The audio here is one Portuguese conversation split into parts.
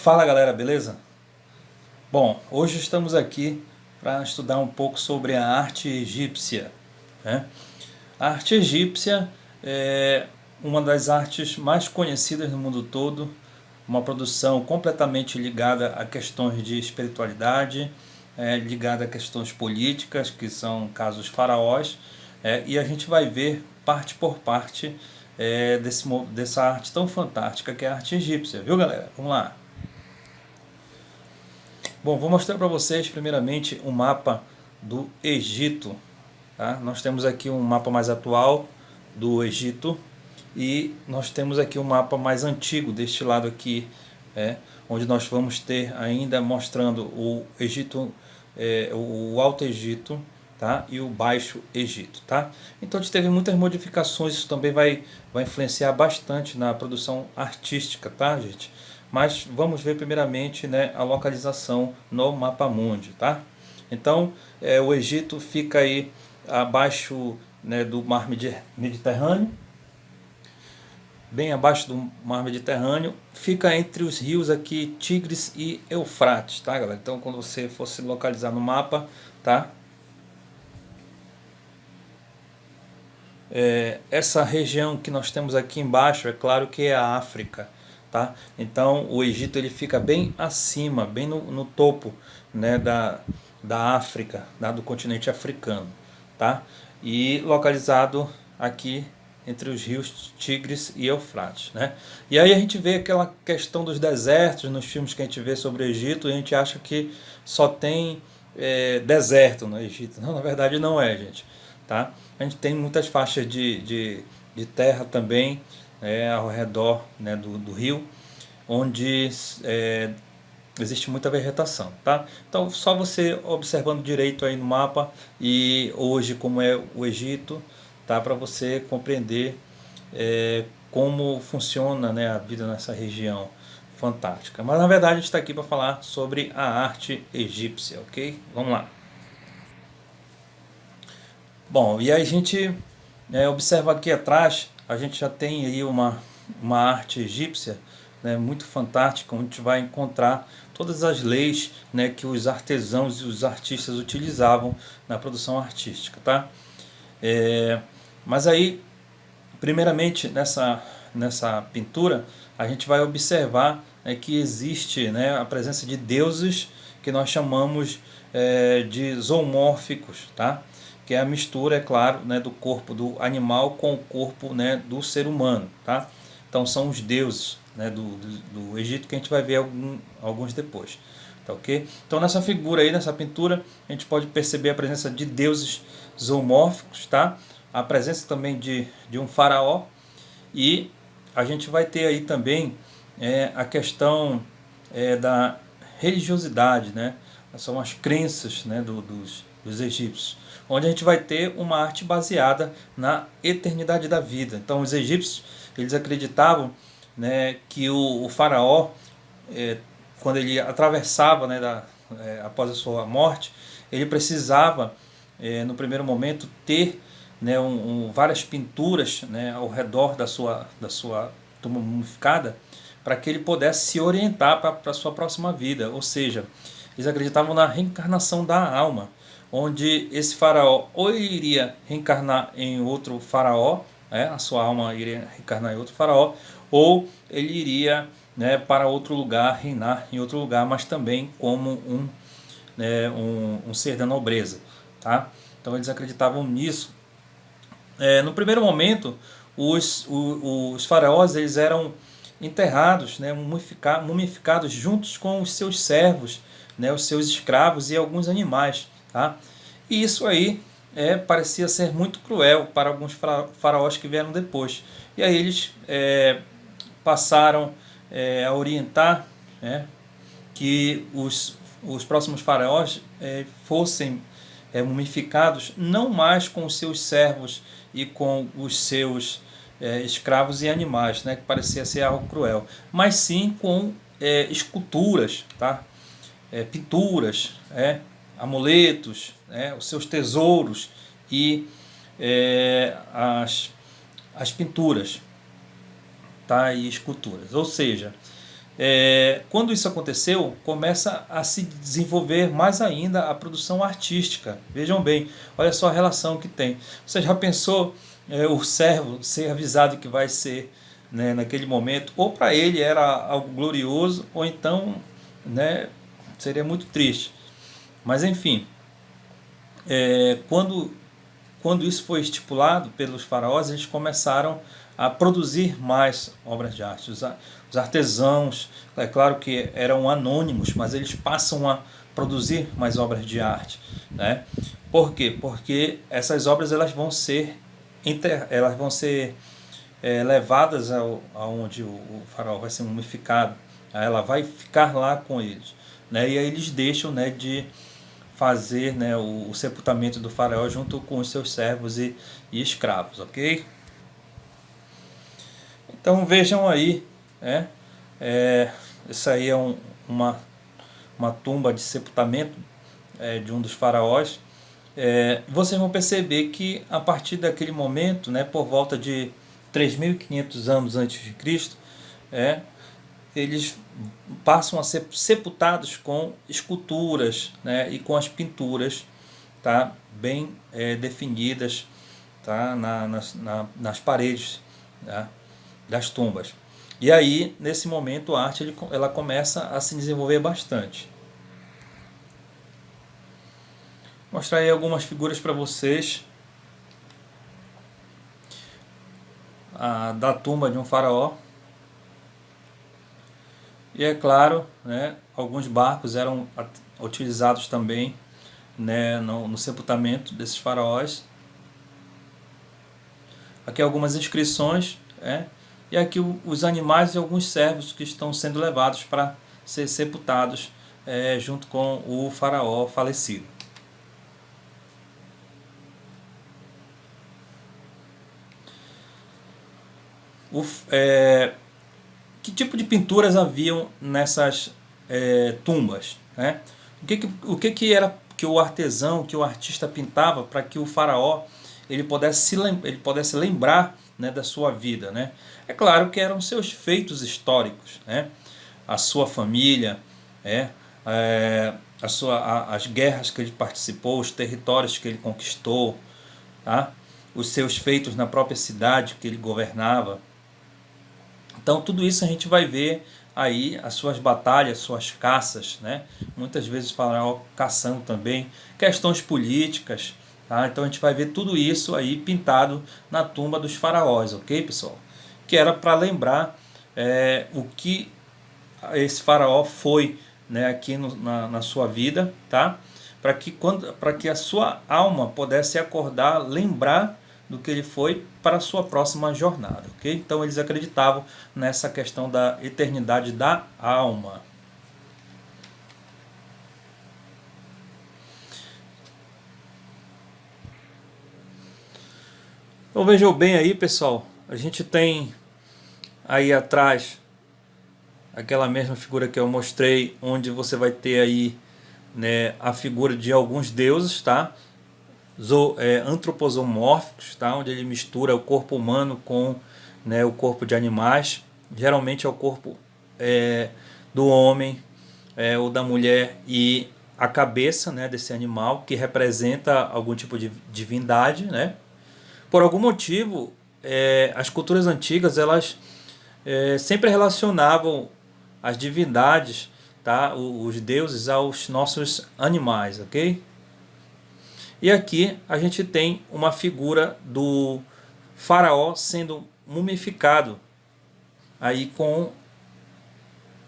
Fala galera, beleza? Bom, hoje estamos aqui para estudar um pouco sobre a arte egípcia, né? A arte egípcia é uma das artes mais conhecidas no mundo todo, uma produção completamente ligada a questões de espiritualidade, ligada a questões políticas, que são casos faraós, e a gente vai ver parte por parte dessa arte tão fantástica que é a arte egípcia, viu galera? Vamos lá! Bom, vou mostrar para vocês primeiramente um mapa do Egito. Tá? Nós temos aqui um mapa mais atual do Egito e nós temos aqui um mapa mais antigo deste lado aqui, onde nós vamos ter ainda mostrando o Egito, o Alto Egito, tá? E o Baixo Egito. Tá? Então a gente teve muitas modificações, isso também vai influenciar bastante na produção artística, tá, gente? Mas vamos ver primeiramente, né, a localização no mapa mundi, tá? Então o Egito fica aí abaixo, né, do mar Mediterrâneo, bem abaixo do mar Mediterrâneo, fica entre os rios aqui Tigres e Eufrates, tá galera? Então quando você for se localizar no mapa, tá? Essa região que nós temos aqui embaixo, é claro que é a África, tá? Então o Egito ele fica bem acima, bem no topo, né, da África, do continente africano, tá? E localizado aqui entre os rios Tigres e Eufrates, né? E aí a gente vê aquela questão dos desertos nos filmes que a gente vê sobre o Egito, e a gente acha que só tem deserto no Egito. Não, na verdade não é, gente. Tá? A gente tem muitas faixas de terra também, ao redor, né, do rio, onde existe muita vegetação. Tá? Então só você observando direito aí no mapa e hoje como é o Egito, tá? Para você compreender como funciona, né, a vida nessa região fantástica. Mas na verdade a gente está aqui para falar sobre a arte egípcia, ok? Vamos lá. Bom, e aí a gente observa aqui atrás, a gente já tem aí uma arte egípcia, né, muito fantástica, onde a gente vai encontrar todas as leis, né, que os artesãos e os artistas utilizavam na produção artística. Tá? Mas aí, primeiramente, nessa pintura, a gente vai observar que existe, né, a presença de deuses que nós chamamos de zoomórficos, tá? Que é a mistura, é claro, né, do corpo do animal com o corpo, né, do ser humano. Tá? Então são os deuses, né, do Egito, que a gente vai ver alguns depois. Tá, okay? Então nessa figura aí, nessa pintura, a gente pode perceber a presença de deuses zoomórficos, tá? A presença também de um faraó, e a gente vai ter aí também a questão da religiosidade, né? São as crenças, né, dos egípcios, onde a gente vai ter uma arte baseada na eternidade da vida. Então os egípcios eles acreditavam, né, que o faraó, quando ele atravessava, né, após a sua morte, ele precisava, no primeiro momento, ter, né, várias pinturas, né, ao redor da sua tumba mumificada, para que ele pudesse se orientar para a sua próxima vida. Ou seja, eles acreditavam na reencarnação da alma, onde esse faraó ou ele iria reencarnar em outro faraó, a sua alma iria reencarnar em outro faraó, ou ele iria, né, para outro lugar, reinar em outro lugar, mas também como um ser da nobreza. Tá? Então eles acreditavam nisso. No primeiro momento, os faraós eles eram enterrados, né, mumificados juntos com os seus servos, né, os seus escravos e alguns animais. Tá? E isso aí parecia ser muito cruel para alguns faraós que vieram depois. E aí eles passaram a orientar, que os próximos faraós fossem mumificados não mais com os seus servos e com os seus escravos e animais, né, que parecia ser algo cruel, mas sim com esculturas, tá? Pinturas, amuletos, os seus tesouros e as pinturas, tá? E esculturas. Ou seja, Quando isso aconteceu, começa a se desenvolver mais ainda a produção artística. Vejam bem, olha só a relação que tem. Você já pensou o servo ser avisado que vai ser, né, naquele momento? Ou para ele era algo glorioso, ou então, né, seria muito triste. Mas enfim, quando isso foi estipulado pelos faraós, eles começaram a produzir mais obras de arte. Os artesãos, é claro que eram anônimos, mas eles passam a produzir mais obras de arte, né? Por quê? Porque essas obras elas vão ser levadas aonde o faraó vai ser mumificado. Ela vai ficar lá com eles, né? E aí eles deixam, né, de fazer, né, o sepultamento do faraó junto com os seus servos e escravos, ok? Então vejam aí, né? Isso aí é uma tumba de sepultamento de um dos faraós. Vocês vão perceber que a partir daquele momento, né, por volta de 3.500 anos antes de Cristo, eles passam a ser sepultados com esculturas, né, e com as pinturas, tá, bem definidas, tá, nas paredes, tá, das tumbas. E aí, nesse momento, a arte ela começa a se desenvolver bastante. Vou mostrar aí algumas figuras para vocês da tumba de um faraó. E é claro, né, alguns barcos eram utilizados também, né, no sepultamento desses faraós. Aqui algumas inscrições, e aqui os animais e alguns servos que estão sendo levados para ser sepultados junto com o faraó falecido. Que tipo de pinturas haviam nessas tumbas, né? O que era que o artesão, que o artista pintava para que o faraó ele pudesse lembrar, né, da sua vida, né? É claro que eram seus feitos históricos, né? A sua família, as guerras que ele participou, os territórios que ele conquistou, tá? Os seus feitos na própria cidade que ele governava. Então tudo isso a gente vai ver aí, as suas batalhas, suas caças, né? Muitas vezes falam caçando também, questões políticas, tá? Então a gente vai ver tudo isso aí pintado na tumba dos faraós, ok, pessoal? Que era para lembrar o que esse faraó foi, né, aqui na sua vida, tá? Para que a sua alma pudesse acordar, lembrar do que ele foi para a sua próxima jornada, ok? Então eles acreditavam nessa questão da eternidade da alma. Então vejam bem aí, pessoal, a gente tem aí atrás aquela mesma figura que eu mostrei, onde você vai ter aí, né, a figura de alguns deuses, tá? Antroposomórficos, tá? Onde ele mistura o corpo humano com, né, o corpo de animais. Geralmente é o corpo do homem ou da mulher e a cabeça, né, desse animal, que representa algum tipo de divindade, né? Por algum motivo, as culturas antigas elas sempre relacionavam as divindades, tá, os deuses, aos nossos animais, ok? E aqui a gente tem uma figura do faraó sendo mumificado aí com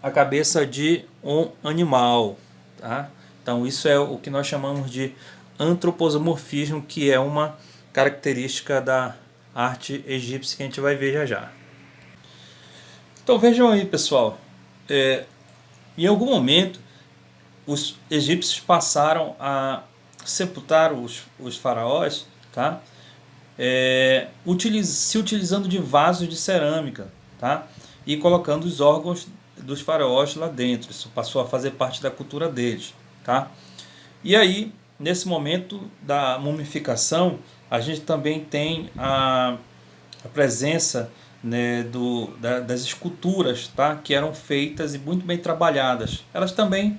a cabeça de um animal, tá? Então isso é o que nós chamamos de antroposomorfismo, que é uma característica da arte egípcia que a gente vai ver já já. Então vejam aí, pessoal, em algum momento os egípcios passaram a sepultar os faraós, tá? Se utilizando de vasos de cerâmica, tá? E colocando os órgãos dos faraós lá dentro. Isso passou a fazer parte da cultura deles, tá? E aí, nesse momento da mumificação, a gente também tem a presença, né, das esculturas, tá, que eram feitas e muito bem trabalhadas. Elas também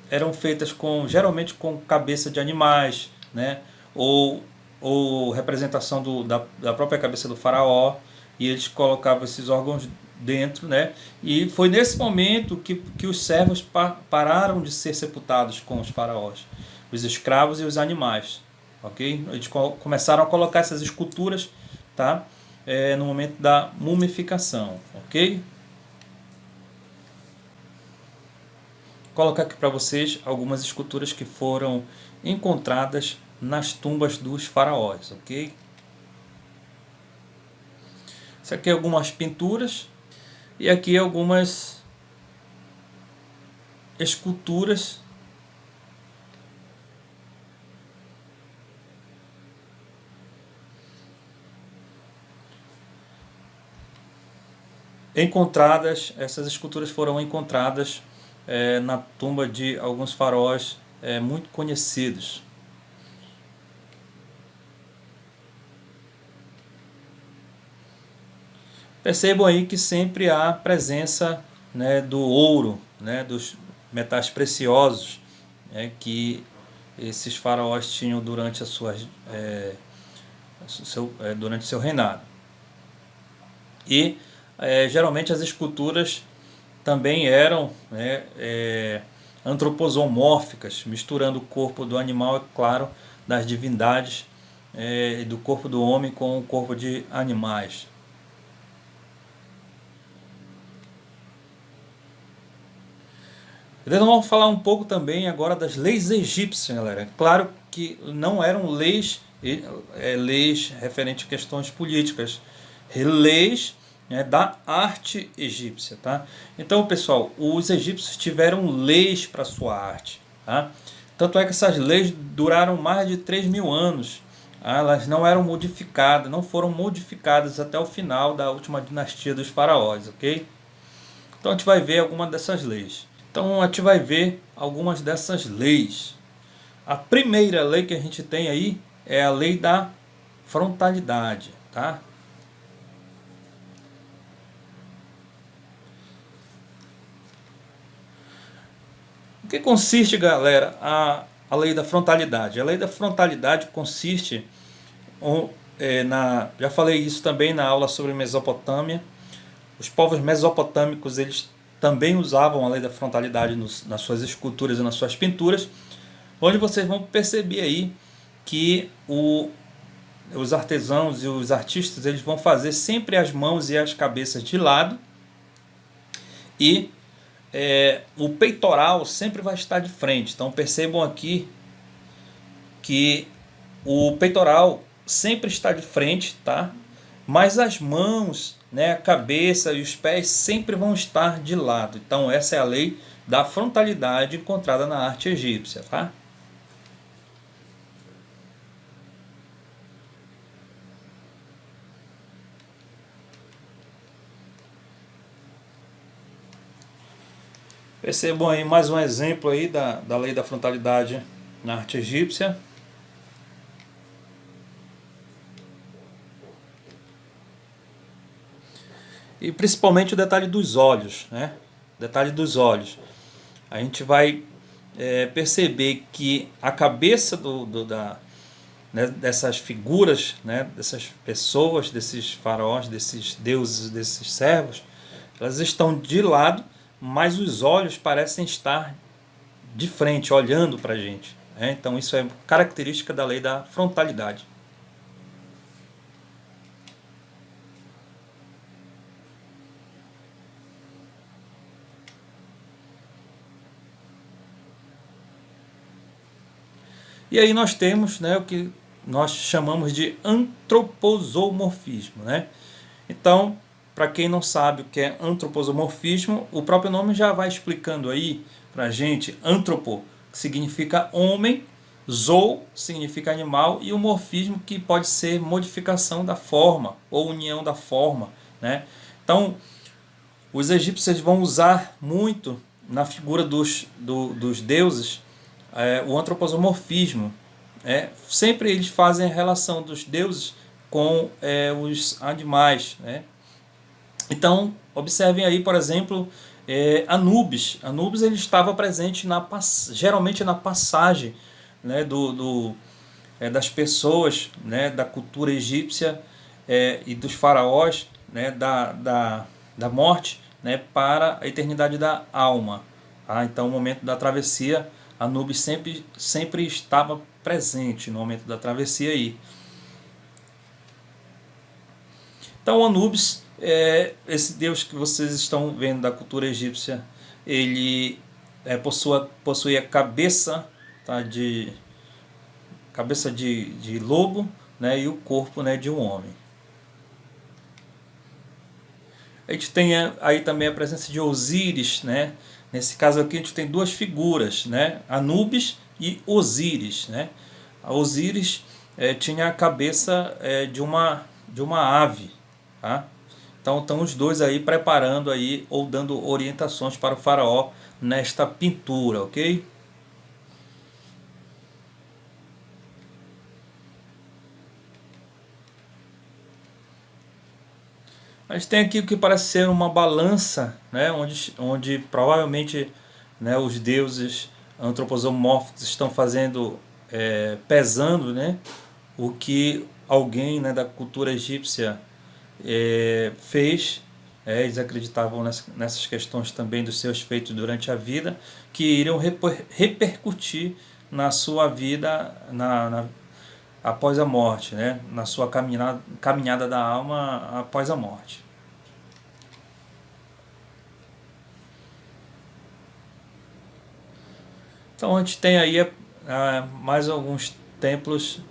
eram feitas geralmente com cabeça de animais, né, ou, ou representação da própria cabeça do faraó, e eles colocavam esses órgãos dentro, né? E foi nesse momento que os servos pararam de ser sepultados com os faraós, os escravos e os animais, ok? Eles começaram a colocar essas esculturas, tá? No momento da mumificação, ok? Vou colocar aqui para vocês algumas esculturas que foram encontradas nas tumbas dos faraós, ok? Isso aqui é algumas pinturas e aqui algumas esculturas encontradas. Essas esculturas foram encontradas na tumba de alguns faraós muito conhecidos. Percebam aí que sempre há presença, né, do ouro, né, dos metais preciosos, né, que esses faraós tinham durante durante seu reinado. E geralmente as esculturas também eram, né, antroposomórficas, misturando o corpo do animal, é claro, das divindades, do corpo do homem com o corpo de animais. Então vamos falar um pouco também agora das leis egípcias, galera. Claro que não eram leis referentes a questões políticas, leis, né, da arte egípcia, tá? Então, pessoal, os egípcios tiveram leis para sua arte, tá? Tanto é que essas leis duraram mais de 3.000 anos. Tá? Elas não eram modificadas, não foram modificadas até o final da última dinastia dos faraós, ok? Então a gente vai ver algumas dessas leis. Então a gente vai ver algumas dessas leis. A primeira lei que a gente tem aí é a lei da frontalidade, tá? O que consiste, galera, a lei da frontalidade? A lei da frontalidade consiste, já falei isso também na aula sobre Mesopotâmia. Os povos mesopotâmicos, eles também usavam a lei da frontalidade nas suas esculturas e nas suas pinturas, onde vocês vão perceber aí que os artesãos e os artistas, eles vão fazer sempre as mãos e as cabeças de lado, e o peitoral sempre vai estar de frente. Então percebam aqui que o peitoral sempre está de frente, tá? Mas as mãos, né, a cabeça e os pés sempre vão estar de lado. Então essa é a lei da frontalidade encontrada na arte egípcia, tá? Percebam aí mais um exemplo aí da lei da frontalidade na arte egípcia. E principalmente o detalhe dos olhos, né? Detalhe dos olhos. A gente vai perceber que a cabeça né, dessas figuras, né, dessas pessoas, desses faraós, desses deuses, desses servos, elas estão de lado, mas os olhos parecem estar de frente, olhando para a gente, né? Então isso é característica da lei da frontalidade. E aí nós temos, né, o que nós chamamos de antroposomorfismo, né? Então, para quem não sabe o que é antroposomorfismo, o próprio nome já vai explicando aí para a gente. Antropo significa homem, zoo significa animal, e o morfismo, que pode ser modificação da forma ou união da forma, né? Então, os egípcios vão usar muito na figura dos deuses o antroposomorfismo. Sempre eles fazem a relação dos deuses com os animais, né? Então, observem aí, por exemplo, Anubis. Anubis ele estava presente geralmente na passagem, né, das pessoas, né, da cultura egípcia e dos faraós, né, da morte, né, para a eternidade da alma. Tá? Então, no momento da travessia, Anubis sempre estava presente no momento da travessia aí. Então, Anubis, esse deus que vocês estão vendo da cultura egípcia, ele possuía cabeça, tá, de lobo, né, e o corpo, né, de um homem. A gente tem aí também a presença de Osíris, né? Nesse caso aqui a gente tem duas figuras, né? Anubis e Osíris, né? A Osíris tinha a cabeça de uma ave, tá? Então estão os dois aí preparando aí ou dando orientações para o faraó nesta pintura, ok? A gente tem aqui o que parece ser uma balança, né, onde provavelmente, né, os deuses antroposomórficos estão fazendo, pesando, né, o que alguém, né, da cultura egípcia fez. Eles acreditavam nessas questões também dos seus feitos durante a vida, que iriam repercutir na sua vida após a morte, né? Na sua caminhada da alma após a morte. Então a gente tem aí mais alguns templos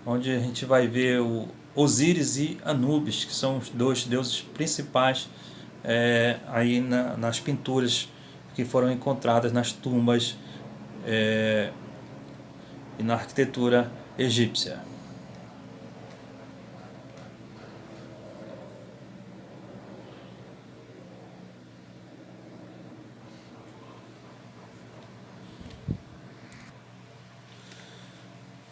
onde a gente vai ver o Osíris e Anubis, que são os dois deuses principais aí nas pinturas que foram encontradas nas tumbas e na arquitetura egípcia.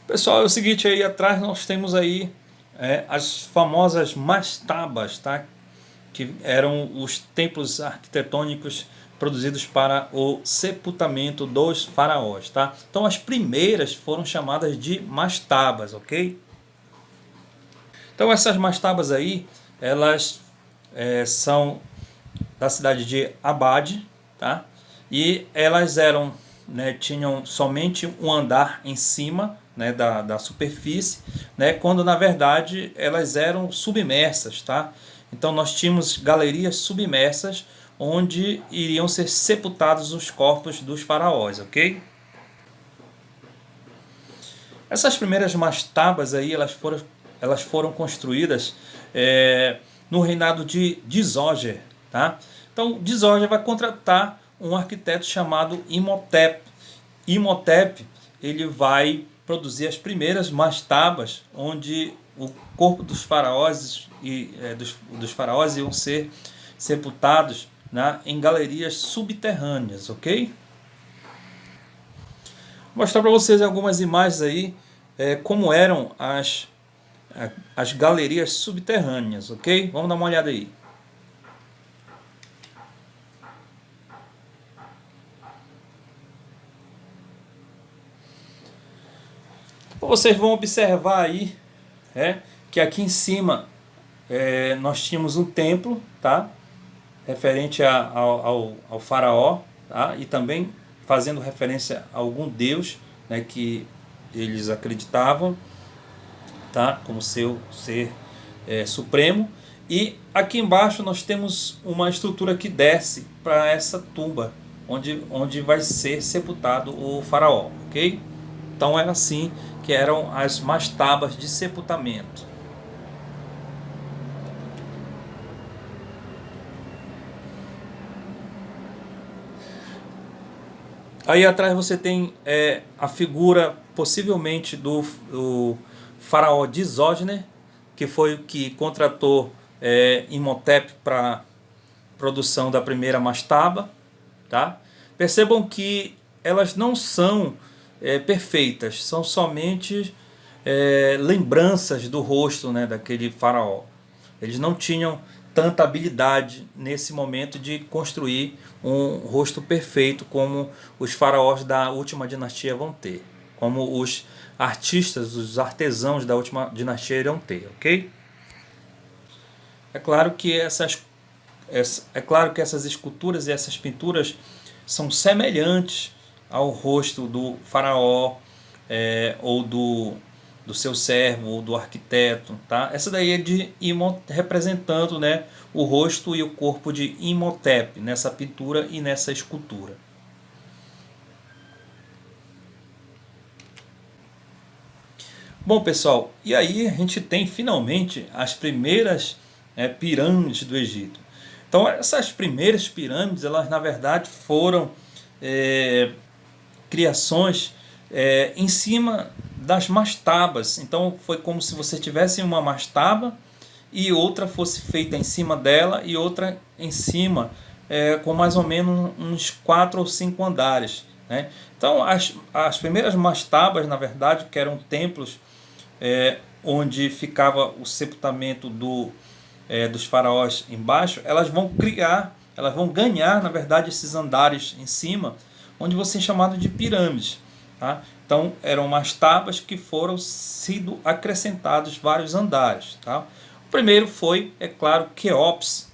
Pessoal, é o seguinte, aí atrás nós temos aí as famosas mastabas, tá? Que eram os templos arquitetônicos produzidos para o sepultamento dos faraós, tá? Então as primeiras foram chamadas de mastabas, ok? Então essas mastabas aí, elas são da cidade de Abade, tá? E elas eram, né, tinham somente um andar em cima, né, da superfície, né, quando na verdade elas eram submersas, tá? Então nós tínhamos galerias submersas onde iriam ser sepultados os corpos dos faraós, ok? Essas primeiras mastabas aí, elas foram construídas no reinado de Dizóger, tá? Então Dizóger vai contratar um arquiteto chamado Imhotep. Imhotep, ele vai produzir as primeiras mastabas onde o corpo dos faraós dos faraós iam ser sepultados, né, em galerias subterrâneas, ok? Vou mostrar para vocês algumas imagens aí como eram as galerias subterrâneas, ok? Vamos dar uma olhada aí. Vocês vão observar aí que aqui em cima nós tínhamos um templo, tá? Referente ao faraó, tá? E também fazendo referência a algum deus, né, que eles acreditavam, tá? Como seu ser supremo. E aqui embaixo nós temos uma estrutura que desce para essa tumba, onde vai ser sepultado o faraó, ok? Então era assim que eram as mastabas de sepultamento. Aí atrás você tem a figura possivelmente do faraó Dizógenes, que foi o que contratou Imhotep para produção da primeira mastaba, tá? Percebam que elas não são perfeitas, são somente lembranças do rosto, né, daquele faraó. Eles não tinham tanta habilidade nesse momento de construir um rosto perfeito como os faraós da última dinastia vão ter, como os artistas, os artesãos da última dinastia irão ter, ok? É claro que essas esculturas e essas pinturas são semelhantes ao rosto do faraó, ou do seu servo, ou do arquiteto, tá? Essa daí é de representando, né, o rosto e o corpo de Imhotep nessa pintura e nessa escultura. Bom, pessoal, e aí a gente tem finalmente as primeiras pirâmides do Egito. Então essas primeiras pirâmides, elas na verdade foram criações em cima das mastabas. Então foi como se você tivesse uma mastaba e outra fosse feita em cima dela e outra em cima, com mais ou menos uns 4 ou 5 andares, né? Então as primeiras mastabas, na verdade, que eram templos onde ficava o sepultamento dos faraós embaixo, elas vão ganhar, na verdade, esses andares em cima, onde vão ser chamados de pirâmides, tá? Então eram mastabas que foram sido acrescentados vários andares, tá? O primeiro foi, é claro, Quéops.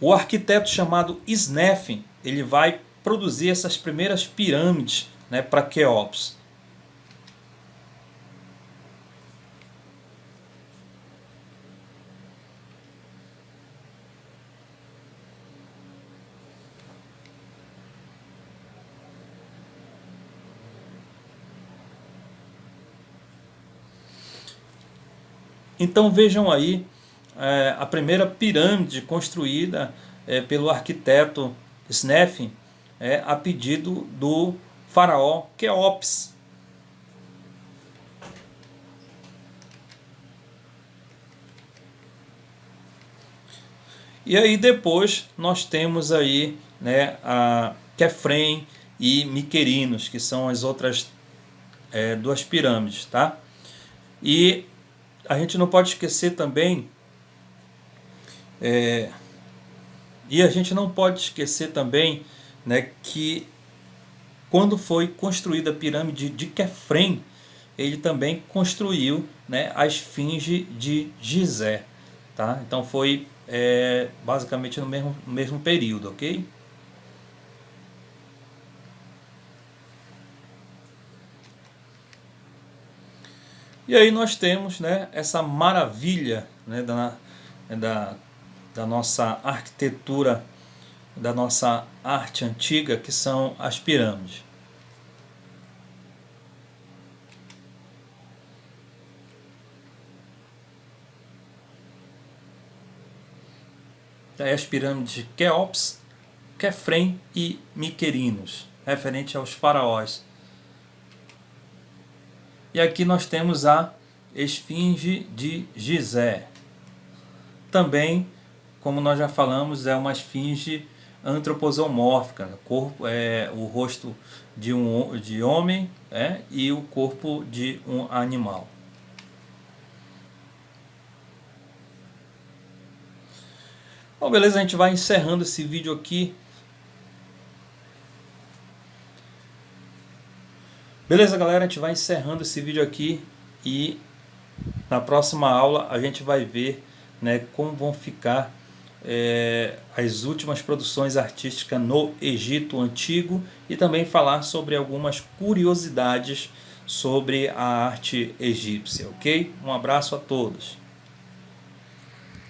O arquiteto chamado Snefin, ele vai produzir essas primeiras pirâmides, né, para Quéops. Então vejam aí a primeira pirâmide construída pelo arquiteto Snefin, a pedido do faraó Quéops. E aí depois nós temos aí, né, a Quefren e Miquerinos, que são as outras duas pirâmides, tá? E a gente não pode esquecer também, né, que quando foi construída a pirâmide de Quefren, ele também construiu, né, a esfinge de Gizé, tá? Então foi basicamente no mesmo período, ok? E aí nós temos, né, essa maravilha, né, da nossa arquitetura, da nossa arte antiga, que são as pirâmides. As pirâmides de Quéops, Quefren e Miquerinos, referente aos faraós. E aqui nós temos a esfinge de Gizé. Também, como nós já falamos, é uma esfinge antroposomórfica. O rosto de homem e o corpo de um animal. Bom, beleza, a gente vai encerrando esse vídeo aqui. Beleza, galera, a gente vai encerrando esse vídeo aqui e na próxima aula a gente vai ver, né, como vão ficar as últimas produções artísticas no Egito Antigo e também falar sobre algumas curiosidades sobre a arte egípcia, ok? Um abraço a todos.